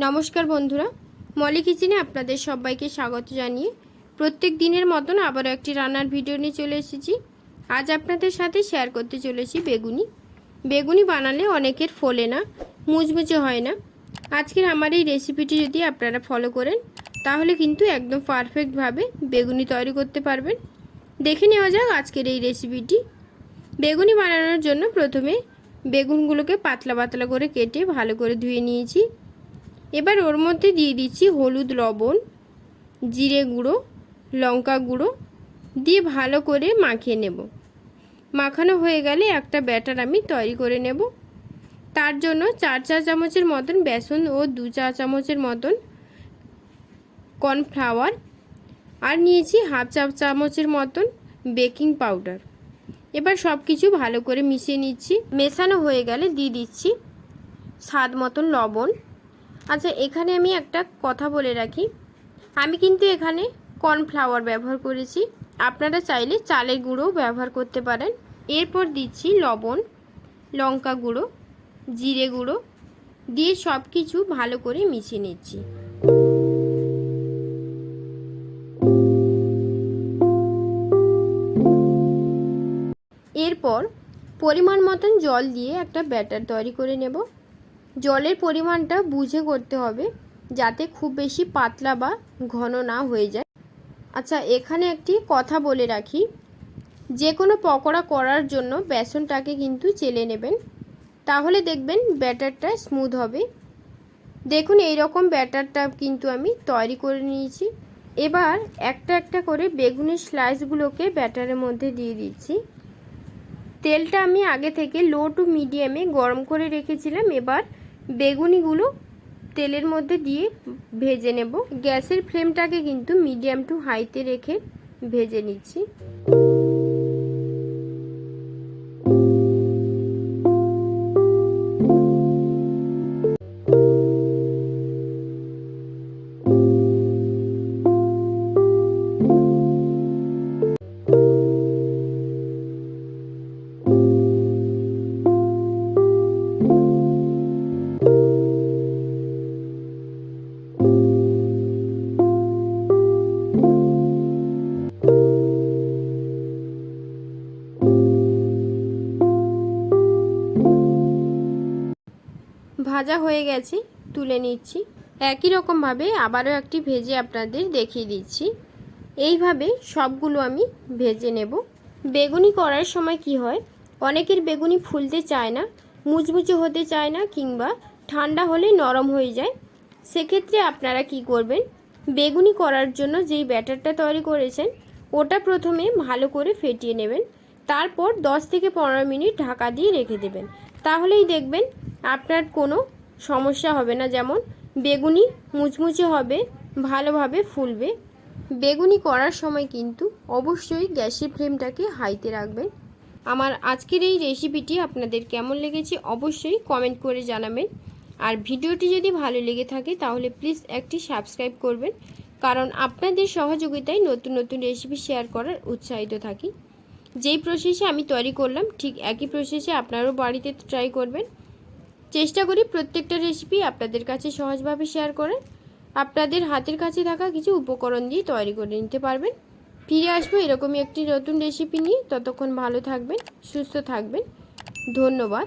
নমস্কার বন্ধুরা, মলি কিচেনে আপনাদের সবাইকে স্বাগত জানিয়ে প্রত্যেক দিনের মতন আবারও একটি রান্নার ভিডিও নিয়ে চলে এসেছি। আজ আপনাদের সাথে শেয়ার করতে চলেছি বেগুনি বানালে অনেকের ফোলে না, মুচমুচে হয় না। আজকের আমার এই রেসিপিটি যদি আপনারা ফলো করেন তাহলে কিন্তু একদম পারফেক্টভাবে বেগুনি তৈরি করতে পারবেন। দেখে নেওয়া যাক আজকের এই রেসিপিটি। বেগুনি বানানোর জন্য প্রথমে বেগুনগুলোকে পাতলা পাতলা করে কেটে ভালো করে ধুয়ে নিয়েছি। এবার ওর মধ্যে দিয়ে দিচ্ছি হলুদ, লবণ, জিরে গুঁড়ো, লঙ্কা গুঁড়ো দিয়ে ভালো করে মাখিয়ে নেব। মাখানো হয়ে গেলে একটা ব্যাটার আমি তৈরি করে নেব। তার জন্য 4 চা চামচের মতন বেসন ও 2 চা চামচের মতন কর্নফ্লাওয়ার আর নিয়েছি হাফ চা চামচের মতন বেকিং পাউডার। এবার সব কিছু ভালো করে মিশিয়ে নিচ্ছি। মেশানো হয়ে গেলে দিয়ে দিচ্ছি স্বাদ মতন লবণ। আচ্ছা, এখানে আমি একটা কথা বলে রাখি, আমি কিন্তু এখানে কর্নফ্লাওয়ার ব্যবহার করেছি, আপনারা চাইলে চালের গুঁড়োও ব্যবহার করতে পারেন। এরপর দিচ্ছি লবণ, লঙ্কা গুঁড়ো, জিরে গুঁড়ো দিয়ে সব কিছু ভালো করে মিশিয়ে নিচ্ছি। এরপর পরিমাণ মতন জল দিয়ে একটা ব্যাটার তৈরি করে নেব। জলের পরিমাণটা বুঝে করতে হবে, যাতে খুব বেশি পাতলা বা ঘন না হয়ে যায়। আচ্ছা, এখানে একটি কথা বলে রাখি, যে কোনো পকোড়া করার জন্য বেসনটাকে কিন্তু চেলে নেবেন, তাহলে দেখবেন ব্যাটারটা স্মুথ হবে। দেখুন, এই রকম ব্যাটারটা কিন্তু আমি তৈরি করে নিয়েছি। এবার একটা একটা করে বেগুনের স্লাইসগুলোকে ব্যাটারের মধ্যে দিয়ে দিচ্ছি। তেলটা আমি আগে থেকে লো টু মিডিয়ামে গরম করে রেখেছিলাম। এবার বেগুনিগুলো তেলের মধ্যে দিয়ে ভেজে নেব। গ্যাসের ফ্লেমটাকে কিন্তু মিডিয়াম টু হাইতে রেখে ভেজে নিচ্ছি। ভাজা হয়ে গেছে, তুলে নিচ্ছি। একই রকমভাবে আবারও একটি ভেজে আপনাদের দেখিয়ে দিচ্ছি। এইভাবে সবগুলো আমি ভেজে নেব। বেগুনি করার সময় কি হয়, অনেকের বেগুনি ফুলতে চায় না, মুচমুচে হতে চায় না, কিংবা ঠান্ডা হলে নরম হয়ে যায়। সেক্ষেত্রে আপনারা কি করবেন, বেগুনি করার জন্য যেই ব্যাটারটা তৈরি করেছেন ওটা প্রথমে ভালো করে ফেটিয়ে নেবেন। তারপর 10 থেকে 15 মিনিট ঢাকা দিয়ে রেখে দেবেন। তাহলেই দেখবেন আপনার কোনো সমস্যা হবে না, যেমন বেগুনি মুচমুচে হবে, ভালোভাবে ফুলবে। বেগুনি করার সময় কিন্তু অবশ্যই গ্যাসের ফ্লেমটাকে হাইতে রাখবেন। আমার আজকের এই রেসিপিটি আপনাদের কেমন লেগেছে অবশ্যই কমেন্ট করে জানাবেন। আর ভিডিওটি যদি ভালো লেগে থাকে তাহলে প্লিজ একটি সাবস্ক্রাইব করবেন, কারণ আপনাদের সহযোগিতায় নতুন নতুন রেসিপি শেয়ার করার উৎসাহিত থাকি। যেই প্রসেসে আমি তৈরি করলাম ঠিক একই প্রসেসে আপনারাও বাড়িতে ট্রাই করবেন। চেষ্টা করি প্রত্যেকটা রেসিপি আপনাদের কাছে সহজভাবে শেয়ার করে আপনাদের হাতের কাছে থাকা কিছু উপকরণ দিয়ে তৈরি করে নিতে পারবেন। ফিরে আসবো এরকমই একটি নতুন রেসিপি নিয়ে। ততক্ষণ ভালো থাকবেন, সুস্থ থাকবেন। ধন্যবাদ।